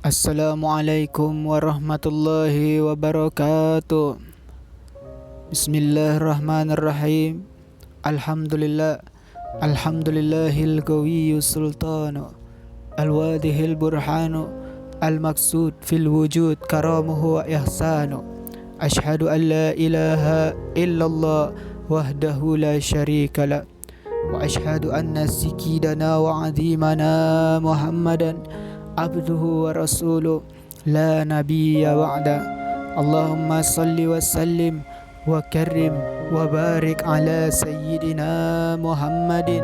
Assalamualaikum warahmatullahi wabarakatuh. Bismillahirrahmanirrahim. Alhamdulillah. Alhamdulillahil qawiyyu sultanu al-wadihil burhanu al-maqsud fil wujud karamuhu wa ihsanu. Ashhadu an la ilaha illallah wahdahu la syarika la wa ashhadu anna sayyidana wa azimana Muhammadan abduhu wa rasuluh la nabiyya ba'da. Allahumma salli wa sallim wa karim wa barik ala sayyidina Muhammadin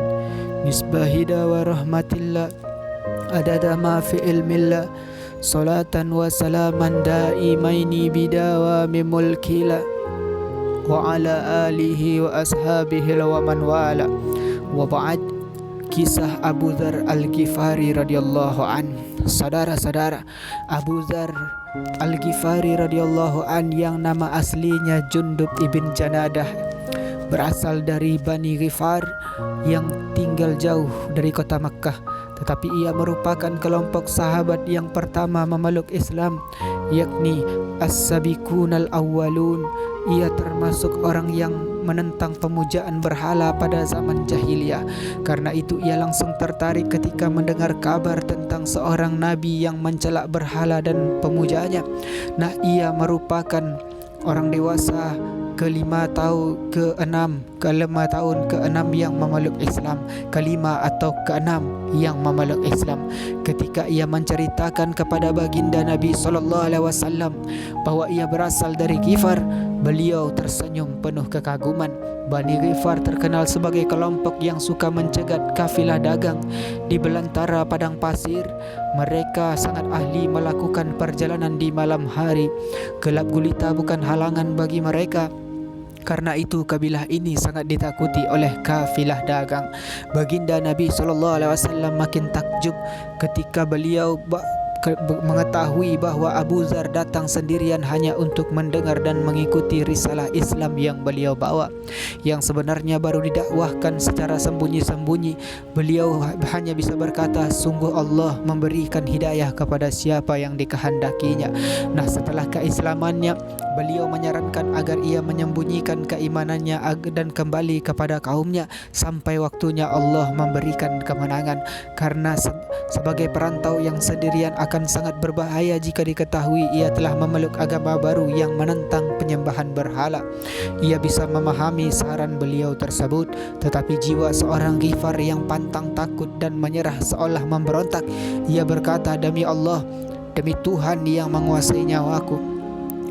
misbahida wa rahmatillah adada ma fi ilmillah salatan wa salaman daimaini bidawami mulkila wa ala alihi wa ashabihi wa man wala. Wa ba'd. Kisah Abu Dzar Al-Ghifari radhiyallahu an. Saudara-saudara, Abu Dzar Al-Ghifari radhiyallahu an yang nama aslinya Jundub ibn Janadah berasal dari Bani Ghifar yang tinggal jauh dari kota Makkah, tetapi ia merupakan kelompok sahabat yang pertama memeluk Islam, yakni As-Sabiqunal Awwalun. Ia termasuk orang yang menentang pemujaan berhala pada zaman jahiliyah. Karena itu ia langsung tertarik ketika mendengar kabar tentang seorang nabi yang mencela berhala dan pemujanya. Nah, ia merupakan orang dewasa kelima tahun keenam yang memeluk Islam, kelima atau keenam yang memeluk Islam. Ketika ia menceritakan kepada baginda Nabi SAW bahwa ia berasal dari Ghifar, beliau tersenyum penuh kekaguman. Bani Ghifar terkenal sebagai kelompok yang suka mencegat kafilah dagang di belantara padang pasir. Mereka sangat ahli melakukan perjalanan di malam hari. Gelap gulita bukan halangan bagi mereka. Karena itu kabilah ini sangat ditakuti oleh kafilah dagang. Baginda Nabi SAW makin takjub ketika beliau mengetahui bahwa Abu Dzar datang sendirian hanya untuk mendengar dan mengikuti risalah Islam yang beliau bawa, yang sebenarnya baru didakwahkan secara sembunyi-sembunyi. Beliau hanya bisa berkata, sungguh Allah memberikan hidayah kepada siapa yang dikehendakinya. Nah, setelah keislamannya, beliau menyarankan agar ia menyembunyikan keimanannya dan kembali kepada kaumnya sampai waktunya Allah memberikan kemenangan. Karena sebagai perantau yang sendirian akan sangat berbahaya jika diketahui ia telah memeluk agama baru yang menentang penyembahan berhala. Ia bisa memahami saran beliau tersebut, tetapi jiwa seorang Ghifar yang pantang takut dan menyerah seolah memberontak. Ia berkata, demi Allah, demi Tuhan yang menguasai nyawaku,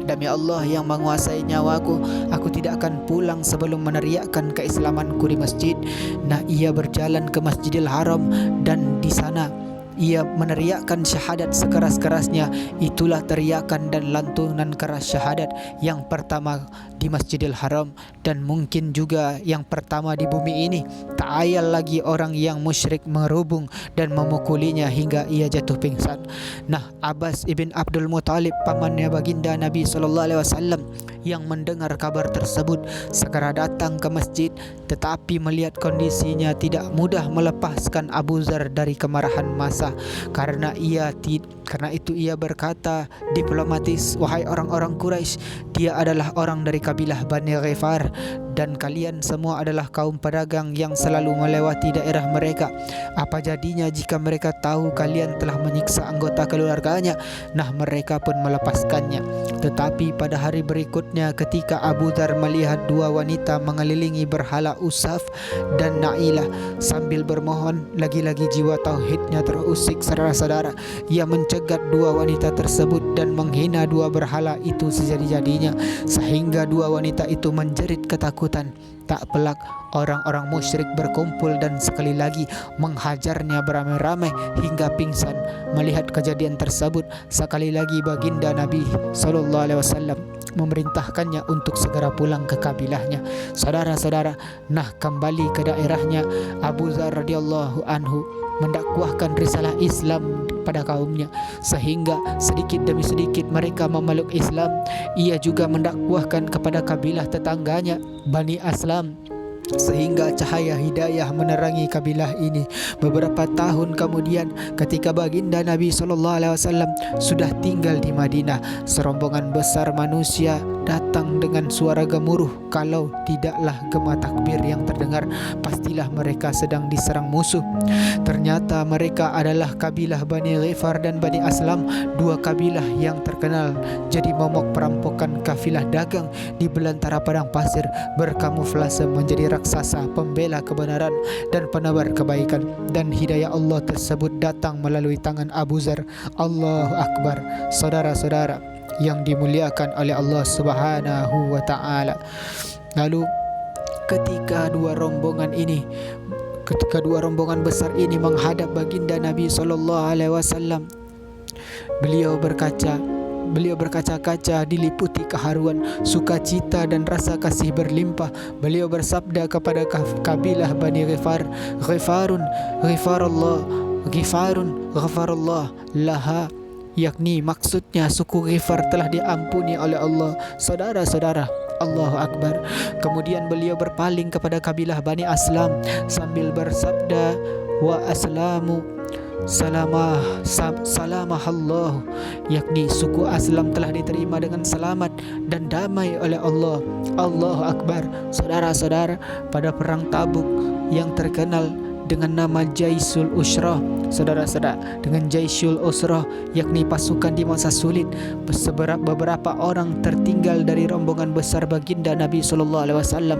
demi Allah yang menguasai nyawaku, aku tidak akan pulang sebelum meneriakkan keislamanku di masjid. Nah, ia berjalan ke Masjidil Haram dan di sana ia meneriakkan syahadat sekeras-kerasnya. Itulah teriakan dan lantunan keras syahadat yang pertama di Masjidil Haram dan mungkin juga yang pertama di bumi ini. Tak ayal lagi orang yang musyrik merubung dan memukulinya hingga ia jatuh pingsan. Nah, Abbas ibn Abdul Muthalib, pamannya baginda Nabi SAW, yang mendengar kabar tersebut segera datang ke masjid, tetapi melihat kondisinya tidak mudah melepaskan Abu Dzar dari kemarahan massa. Karena itu ia berkata diplomatis, wahai orang-orang Quraisy, dia adalah orang dari kabilah Bani Ghifar dan kalian semua adalah kaum pedagang yang selalu melewati daerah mereka. Apa jadinya jika mereka tahu kalian telah menyiksa anggota keluarganya? Nah, mereka pun melepaskannya. Tetapi pada hari berikutnya ketika Abu Dzar melihat dua wanita mengelilingi berhala Usaf dan Na'ilah sambil bermohon, lagi-lagi jiwa tauhidnya terusik, saudara-saudara. Ia mencegat dua wanita tersebut dan menghina dua berhala itu sejadi-jadinya, sehingga dua wanita itu menjerit ketakutan. Tak pelak orang-orang musyrik berkumpul dan sekali lagi menghajarnya beramai-ramai hingga pingsan. Melihat kejadian tersebut, sekali lagi baginda Nabi SAW memerintahkannya untuk segera pulang ke kabilahnya. Saudara-saudara, nah kembali ke daerahnya, Abu Dzar radhiyallahu anhu mendakwahkan risalah Islam pada kaumnya sehingga sedikit demi sedikit mereka memeluk Islam. Ia juga mendakwahkan kepada kabilah tetangganya Bani Aslam sehingga cahaya hidayah menerangi kabilah ini. Beberapa tahun kemudian, ketika baginda Nabi SAW sudah tinggal di Madinah, serombongan besar manusia datang dengan suara gemuruh. Kalau tidaklah gema takbir yang terdengar, pastilah mereka sedang diserang musuh. Ternyata mereka adalah kabilah Bani Ghifar dan Bani Aslam, dua kabilah yang terkenal jadi momok perampokan kafilah dagang di belantara padang pasir, berkamuflase menjadi raksasa pembela kebenaran dan penebar kebaikan. Dan hidayah Allah tersebut datang melalui tangan Abu Zar. Allahu Akbar. Saudara-saudara yang dimuliakan oleh Allah Subhanahu wa taala. Lalu ketika dua rombongan besar ini menghadap baginda Nabi SAW, beliau berkaca-kaca diliputi keharuan, sukacita dan rasa kasih berlimpah. Beliau bersabda kepada kabilah Bani Ghifar, Ghifarun ghafarallah laha, yakni maksudnya suku Ghifar telah diampuni oleh Allah. Saudara-saudara, Allahu Akbar. Kemudian beliau berpaling kepada kabilah Bani Aslam sambil bersabda, wa aslamu salamahallahu, yakni suku Aslam telah diterima dengan selamat dan damai oleh Allah. Allahu Akbar. Saudara-saudara, pada perang Tabuk yang terkenal dengan nama Jaisul Usrah, saudara-saudara, dengan Jaisul Usrah yakni pasukan di masa sulit, beberapa orang tertinggal dari rombongan besar baginda Nabi SAW.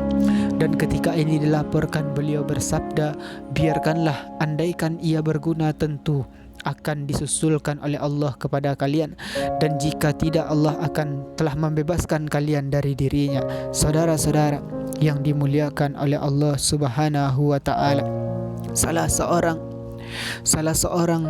Dan ketika ini dilaporkan, beliau bersabda, biarkanlah, andaikan ia berguna tentu akan disusulkan oleh Allah kepada kalian, dan jika tidak Allah akan telah membebaskan kalian dari dirinya. Saudara-saudara yang dimuliakan oleh Allah Subhanahu wa taala, salah seorang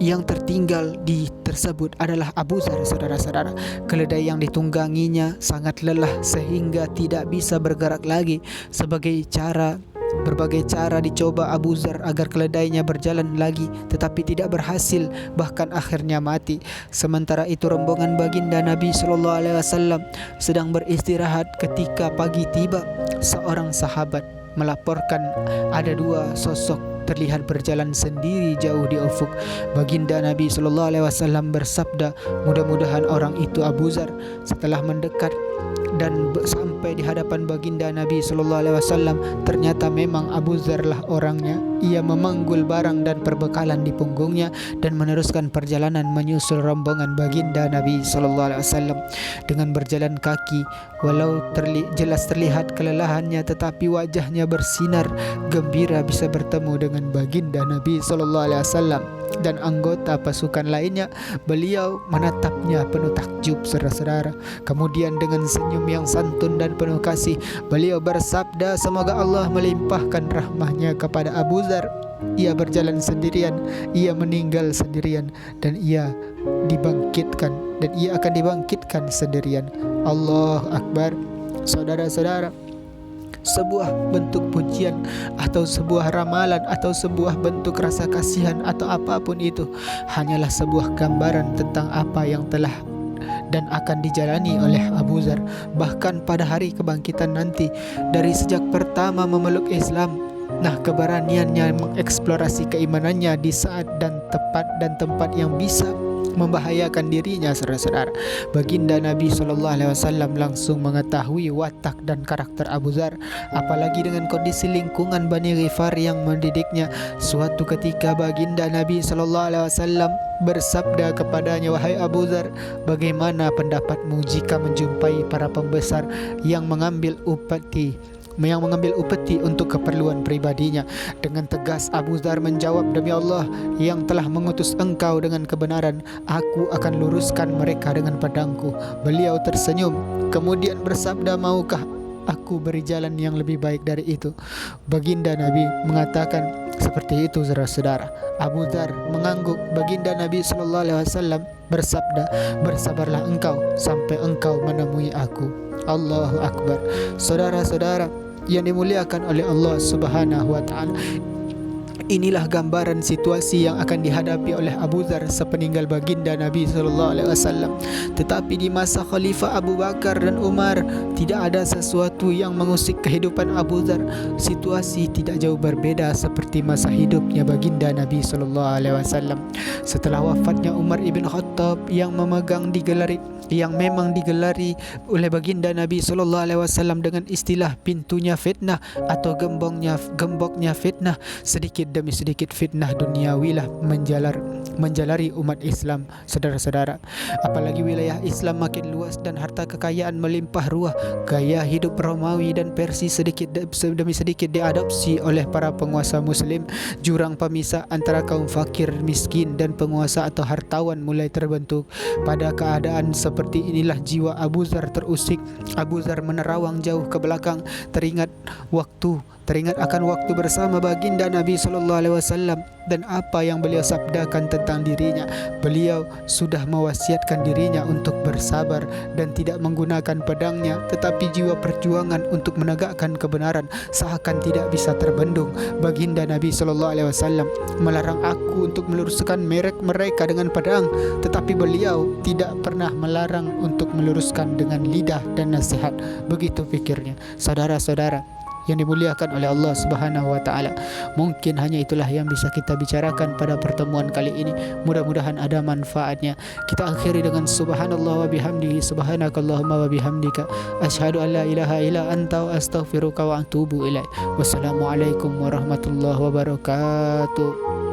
yang tertinggal di tersebut adalah Abu Zar. Saudara-saudara, keledai yang ditungganginya sangat lelah sehingga tidak bisa bergerak lagi. Berbagai cara dicoba Abu Zar agar keledainya berjalan lagi, tetapi tidak berhasil, bahkan akhirnya mati. Sementara itu rombongan baginda Nabi SAW sedang beristirahat. Ketika pagi tiba, seorang sahabat melaporkan ada dua sosok terlihat berjalan sendiri jauh di ufuk. Baginda Nabi SAW bersabda, mudah-mudahan orang itu Abu Zar. Setelah mendekat dan sampai di hadapan baginda Nabi SAW, ternyata memang Abu Zar lah orangnya. Ia memanggul barang dan perbekalan di punggungnya dan meneruskan perjalanan menyusul rombongan baginda Nabi SAW. Dengan berjalan kaki, walau jelas terlihat kelelahannya, tetapi wajahnya bersinar gembira bisa bertemu dengan baginda Nabi SAW dan anggota pasukan lainnya. Beliau menatapnya penuh takjub, saudara-saudara. Kemudian dengan senyum yang santun dan penuh kasih, beliau bersabda, semoga Allah melimpahkan rahmahnya kepada Abu Zar. Ia berjalan sendirian, ia meninggal sendirian, dan ia akan dibangkitkan sendirian. Allahu Akbar. Saudara-saudara, sebuah bentuk pujian atau sebuah ramalan atau sebuah bentuk rasa kasihan atau apapun itu hanyalah sebuah gambaran tentang apa yang telah dan akan dijalani oleh Abu Zar. Bahkan pada hari kebangkitan nanti, dari sejak pertama memeluk Islam, keberaniannya mengeksplorasi keimanannya di saat dan tempat yang bisa membahayakan dirinya, saudara-saudara. Baginda Nabi SAW langsung mengetahui watak dan karakter Abu Zar, apalagi dengan kondisi lingkungan Bani Ghifar yang mendidiknya. Suatu ketika baginda Nabi SAW bersabda kepadanya, wahai Abu Zar, bagaimana pendapatmu jika menjumpai para pembesar yang mengambil upeti untuk keperluan pribadinya? Dengan tegas Abu Zar menjawab, demi Allah yang telah mengutus engkau dengan kebenaran, aku akan luruskan mereka dengan pedangku. Beliau tersenyum kemudian bersabda, maukah aku beri jalan yang lebih baik dari itu? Baginda Nabi mengatakan seperti itu, saudara-saudara. Abu Zar mengangguk. Baginda Nabi SAW bersabda, bersabarlah engkau sampai engkau menemui aku. Allahu Akbar. Saudara-saudara yang dimuliakan oleh Allah Subhanahu wa taala, Inilah gambaran situasi yang akan dihadapi oleh Abu Dzar sepeninggal baginda Nabi SAW. Tetapi di masa Khalifah Abu Bakar dan Umar, tidak ada sesuatu yang mengusik kehidupan Abu Dzar. Situasi tidak jauh berbeda seperti masa hidupnya baginda Nabi SAW. Setelah wafatnya Umar ibn Khattab yang memang digelari oleh baginda Nabi SAW dengan istilah pintunya fitnah atau gemboknya fitnah, sedikit demi sedikit fitnah duniawilah menjalari umat Islam, saudara-saudara. Apalagi wilayah Islam makin luas dan harta kekayaan melimpah ruah, gaya hidup Romawi dan Persia sedikit demi sedikit diadopsi oleh para penguasa Muslim. Jurang pemisah antara kaum fakir, miskin dan penguasa atau hartawan mulai terbentuk. Pada keadaan seperti inilah jiwa Abu Dzar terusik. Abu Dzar menerawang jauh ke belakang, teringat akan waktu bersama baginda Nabi SAW dan apa yang beliau sabdakan tentang dirinya. Beliau sudah mewasiatkan dirinya untuk bersabar dan tidak menggunakan pedangnya, tetapi jiwa perjuangan untuk menegakkan kebenaran seakan tidak bisa terbendung. Baginda Nabi SAW melarang aku untuk meluruskan mereka dengan pedang, tetapi beliau tidak pernah melarang untuk meluruskan dengan lidah dan nasihat. Begitu fikirnya, saudara-saudara yang dimuliakan oleh Allah Subhanahu wa taala. Mungkin hanya itulah yang bisa kita bicarakan pada pertemuan kali ini. Mudah-mudahan ada manfaatnya. Kita akhiri dengan subhanallah wa bihamdihi, subhanakallahumma wa bihamdika, asyhadu an la ilaha illa anta wa astaghfiruka wa atubu ilaik. Wassalamualaikum warahmatullahi wabarakatuh.